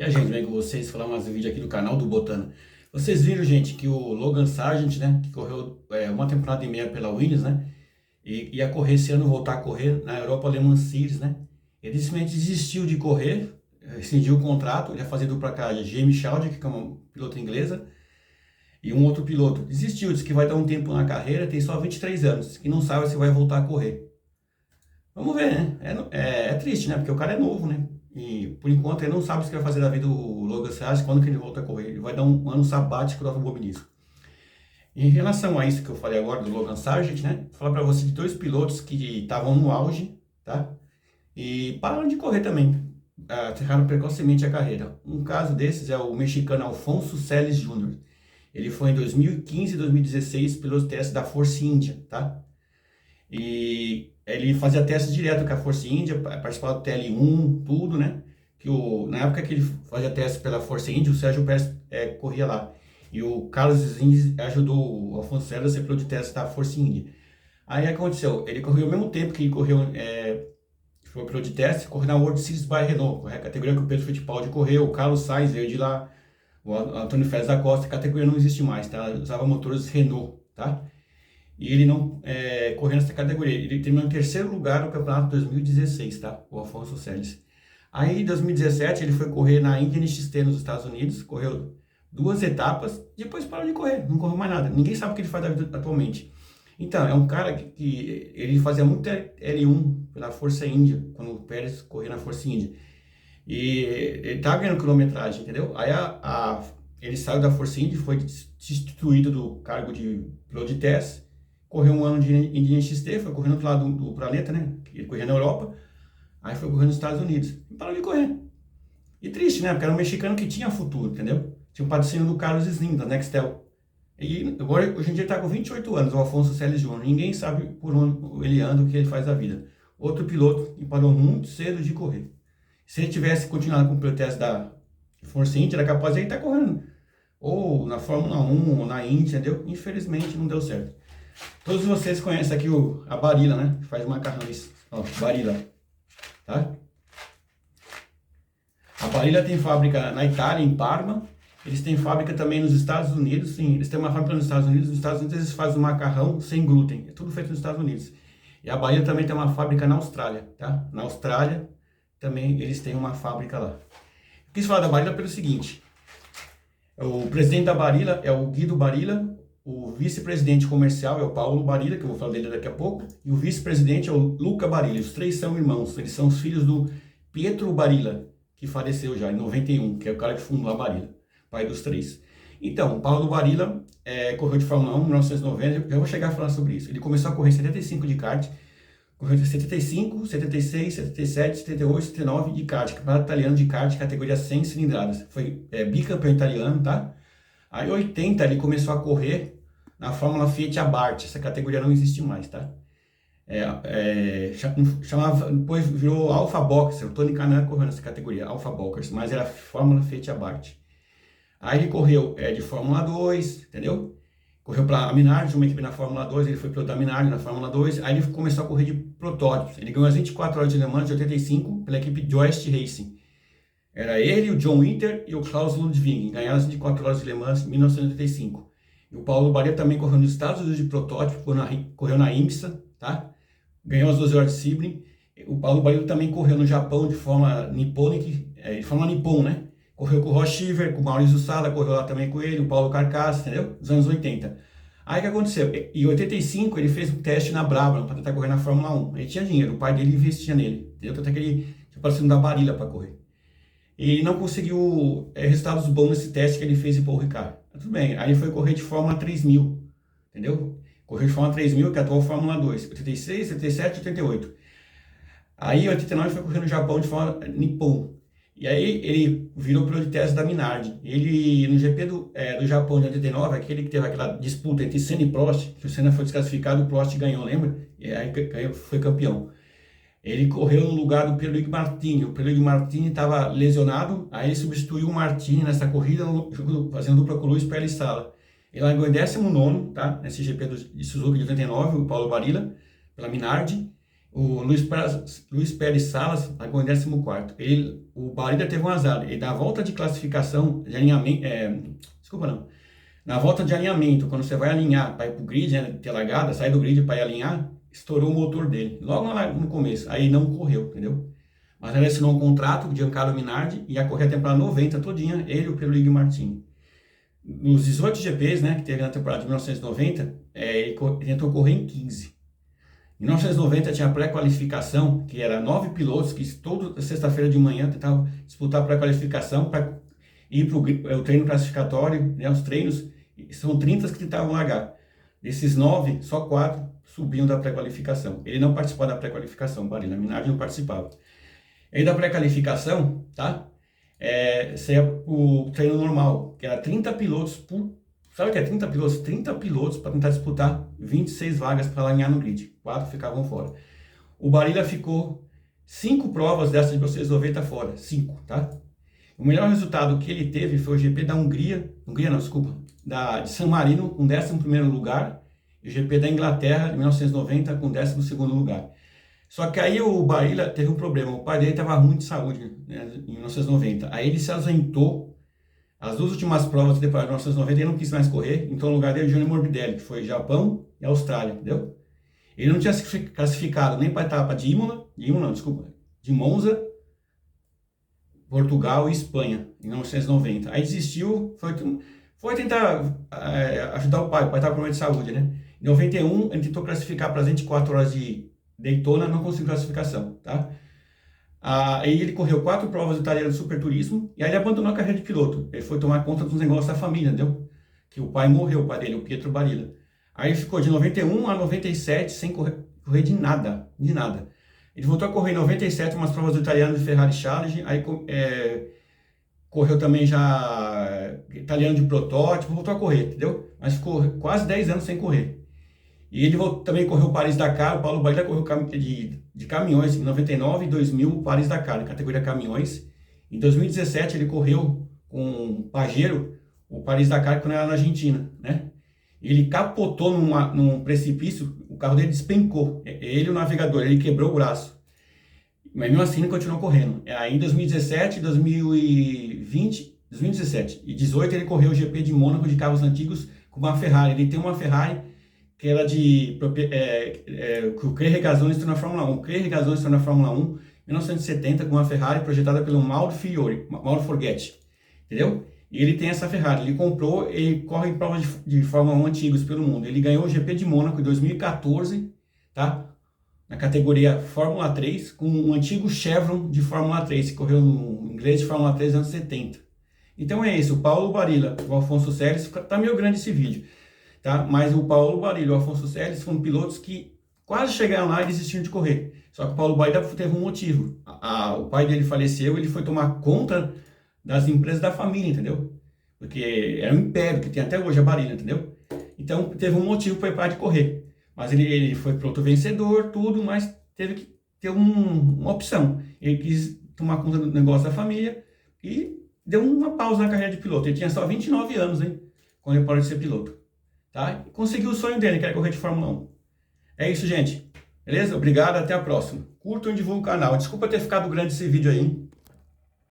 E a gente, vem com vocês falar mais um vídeo aqui do canal do Botano. Vocês viram, gente, que o Logan Sargent, né, que correu uma temporada e meia pela Williams, né, e ia correr esse ano, voltar a correr na Europa Le Mans Series, né. Ele simplesmente desistiu de correr, rescindiu o contrato, ele ia fazer dupla com a Jamie Chadwick, que é uma pilota inglesa, e um outro piloto. Desistiu, disse que vai dar um tempo na carreira, tem só 23 anos, que não sabe se vai voltar a correr. Vamos ver, né? É triste, né? Porque o cara é novo, né? E por enquanto ele não sabe o que vai fazer da vida do Logan Sargent quando que ele volta a correr. Ele vai dar um ano sabático do automobilismo. Em relação a isso que eu falei agora do Logan Sargent, né? Vou falar para você de dois pilotos que estavam no auge, tá? E pararam de correr também. Encerraram precocemente a carreira. Um caso desses é o mexicano Alfonso Celis Jr. Ele foi em 2015 e 2016 piloto teste da Force India, tá? E ele fazia testes direto com a Force India, participava do TL1, tudo, né? Na época que ele fazia testes pela Force India, o Sérgio Pérez corria lá. E o Carlos Slim ajudou o Alfonso César a ser piloto de teste da Force India. Aí aconteceu, ele correu ao mesmo tempo que ele correu, foi piloto de teste, correu na World Series by Renault, a categoria que o Pedro Fittipaldi correu, o Carlos Sainz veio de lá, o Antônio Félix da Costa, a categoria não existe mais, tá? Usava motores Renault, tá? E ele não correu nessa categoria. Ele terminou em terceiro lugar no campeonato de 2016, tá? O Alfonso Celis. Aí, em 2017, ele foi correr na Indian XT nos Estados Unidos, correu 2 etapas, depois parou de correr, não correu mais nada. Ninguém sabe o que ele faz da vida atualmente. Então, é um cara que ele fazia muito L1 pela Força Índia, quando o Pérez corria na Força Índia. E ele tava ganhando quilometragem, entendeu? Aí ele saiu da Força Índia, foi destituído do cargo de piloto de teste, correu um ano de Indian XT, foi correndo do lado do planeta, né? Ele corria na Europa, aí foi correndo nos Estados Unidos. E parou de correr. E triste, né? Porque era um mexicano que tinha futuro, entendeu? Tinha um patrocínio do Carlos Slim, da Nextel. E agora, hoje em dia, ele tá com 28 anos, o Alfonso Celis Jr. Ninguém sabe por onde ele anda, o que ele faz da vida. Outro piloto que parou muito cedo de correr. Se ele tivesse continuado com o piloto da Força India, era capaz de ele estar correndo. Ou na Fórmula 1, ou na Indy, entendeu? Infelizmente, não deu certo. Todos vocês conhecem aqui a Barilla, né? Que faz macarrões. Ó, Barilla. Tá? A Barilla tem fábrica na Itália, em Parma. Eles têm fábrica também nos Estados Unidos. Sim, eles têm uma fábrica nos Estados Unidos. Nos Estados Unidos eles fazem o macarrão sem glúten. É tudo feito nos Estados Unidos. E a Barilla também tem uma fábrica na Austrália, tá? Na Austrália também eles têm uma fábrica lá. Eu quis falar da Barilla pelo seguinte. O presidente da Barilla é o Guido Barilla. O vice-presidente comercial é o Paulo Barilla, que eu vou falar dele daqui a pouco, e o vice-presidente é o Luca Barilla. Os três são irmãos, eles são os filhos do Pietro Barilla, que faleceu já em 91, que é o cara que fundou a Barilla, pai dos três. Então, o Paulo Barilla correu de Fórmula 1 em 1990, eu vou chegar a falar sobre isso. Ele começou a correr em 75 de kart, correu em 75, 76, 77, 78, 79 de kart, campeonato italiano de kart, categoria 100 cilindradas. Foi bicampeão italiano, tá? Aí em 80 ele começou a correr na Fórmula Fiat Abarth, essa categoria não existe mais, tá? Depois virou Alfa Boxer, o Tony Kanaan correu nessa categoria, Alfa Boxers, mas era Fórmula Fiat Abarth. Aí ele correu de Fórmula 2, entendeu? Correu para a Minardi, uma equipe na Fórmula 2, ele foi piloto da Minardi na Fórmula 2, aí ele começou a correr de protótipos. Ele ganhou as 24 horas de Le Mans de 85 pela equipe Joest Racing. Era ele, o John Winter e o Klaus Ludwig, ganharam as 24 horas de Le Mans em 1985. E o Paulo Barilla também correu nos Estados Unidos de protótipo, correu na IMSA, tá? Ganhou as 12 horas de Sebring. O Paulo Barilla também correu no Japão de forma nipônica, de forma nipon, né? Correu com o Ross Shiver, com o Maurício Sala, correu lá também com ele, o Paulo Carcaça, entendeu? Nos anos 80. Aí o que aconteceu? Em 85 ele fez um teste na Brabham para tentar correr na Fórmula 1. Ele tinha dinheiro, o pai dele investia nele, entendeu? Tanto é que ele tinha patrocínio da Barilla para correr. E não conseguiu resultados bons nesse teste que ele fez em Paul Ricard. Tudo bem, aí ele foi correr de Fórmula 3000, entendeu? Correu de Fórmula 3000, que é a atual Fórmula 2, 86, 87 e 88. Aí em 89 foi correr no Japão de Fórmula Nippon. E aí ele virou piloto de teste da Minardi. Ele, no GP do Japão de 89, aquele que teve aquela disputa entre Senna e Prost, que o Senna foi desclassificado, o Prost ganhou, lembra? E aí foi campeão. Ele correu no lugar do Pierluigi Martini. O Pierluigi Martini estava lesionado, aí ele substituiu o Martini nessa corrida, fazendo dupla com o Luiz Pérez Sala. Ele largou em 19º, tá? Nesse GP de Suzuka de 89, o Paulo Barilla, pela Minardi. O Luiz Pérez Salas largou em 14º. O Barilla teve um azar. Ele, na volta de classificação, de alinhamento, desculpa não. Na volta de alinhamento, quando você vai alinhar para ir para o grid, né, ter largada, sair do grid para ir alinhar, estourou o motor dele, logo no começo. Aí não correu, entendeu? Mas ele assinou um contrato com o Giancarlo Minardi e ia correr a temporada 90 todinha, ele e o Pierluigi Martini. Nos 18 GPs, né, que teve na temporada de 1990, ele tentou correr em 15. Em 1990 tinha a pré-qualificação, que era 9 pilotos que toda sexta-feira de manhã tentavam disputar a pré-qualificação para ir para o treino classificatório, né, os treinos, são 30 que tentavam largar. Desses 9, só 4 subiam da pré-qualificação. Ele não participou da pré-qualificação, Barilla Minardi não participava. Aí da pré-qualificação, tá? Seria o treino normal, que era 30 pilotos por... Sabe o que é 30 pilotos? 30 pilotos para tentar disputar 26 vagas para alinhar no grid. 4 ficavam fora. O Barilla ficou 5 provas dessas de vocês 90 fora. 5, tá? O melhor resultado que ele teve foi o GP da Hungria. Hungria não, desculpa. De San Marino com 11º lugar. E o GP da Inglaterra, de 1990, com 12º lugar. Só que aí o Barilla teve um problema. O pai dele estava ruim de saúde, né, em 1990. Aí ele se ausentou. As duas últimas provas depois de 1990 ele não quis mais correr, então no lugar dele Júnior Morbidelli, que foi Japão e Austrália, entendeu? Ele não tinha se classificado nem para a etapa de de Monza, Portugal e Espanha, em 1990. Aí desistiu, foi tentar ajudar o pai estava com problema de saúde, né? Em 91 ele tentou classificar para as 24 horas de Daytona, não conseguiu classificação, tá? Aí ele correu 4 provas italianas de superturismo e aí ele abandonou a carreira de piloto. Ele foi tomar conta dos negócios da família, entendeu? Que o pai morreu, o pai dele, o Pietro Barilla. Aí ele ficou de 91 a 97 sem correr de nada, de nada. Ele voltou a correr em 97 umas provas do italiano de Ferrari Challenge, aí correu também já italiano de protótipo, voltou a correr, entendeu? Mas ficou quase 10 anos sem correr. E ele também correu o Paris-Dakar, o Paulo Barilla correu de caminhões em 99 e 2000, o Paris-Dakar, na categoria caminhões. Em 2017 ele correu com o Pajero, o Paris-Dakar, quando era na Argentina, né? Ele capotou num precipício, o carro dele despencou, ele e o navegador, ele quebrou o braço. Mas mesmo assim ele continuou correndo. Aí em 2017, 2020, 2017 e 2018 ele correu o GP de Mônaco de carros antigos com uma Ferrari. Ele tem uma Ferrari que era que o Clay Regazzoni entrou na Fórmula 1. O Clay Regazzoni entrou na Fórmula 1 em 1970 com uma Ferrari projetada pelo Mauro Forghetti, entendeu? E ele tem essa Ferrari, ele comprou, ele corre em provas de Fórmula 1 antigos pelo mundo. Ele ganhou o GP de Mônaco em 2014, tá? Na categoria Fórmula 3, com um antigo Chevron de Fórmula 3, que correu no inglês de Fórmula 3 nos anos 70. Então é isso, o Paulo Barilla, o Alfonso Celes, tá meio grande esse vídeo. Tá? Mas o Paulo Barilla e o Alfonso Celes foram pilotos que quase chegaram lá e desistiram de correr. Só que o Paulo Barilla teve um motivo. O pai dele faleceu, ele foi tomar conta das empresas da família, entendeu? Porque era um império que tem até hoje a Barilla, entendeu? Então teve um motivo para ele parar de correr. Mas ele foi piloto vencedor, tudo, mas teve que ter uma opção. Ele quis tomar conta do negócio da família e deu uma pausa na carreira de piloto. Ele tinha só 29 anos, hein? Quando ele parou de ser piloto. Tá? Conseguiu o sonho dele, que era correr de Fórmula 1. É isso, gente. Beleza? Obrigado, até a próxima. Curtam e divulguem o canal. Desculpa ter ficado grande esse vídeo aí, hein?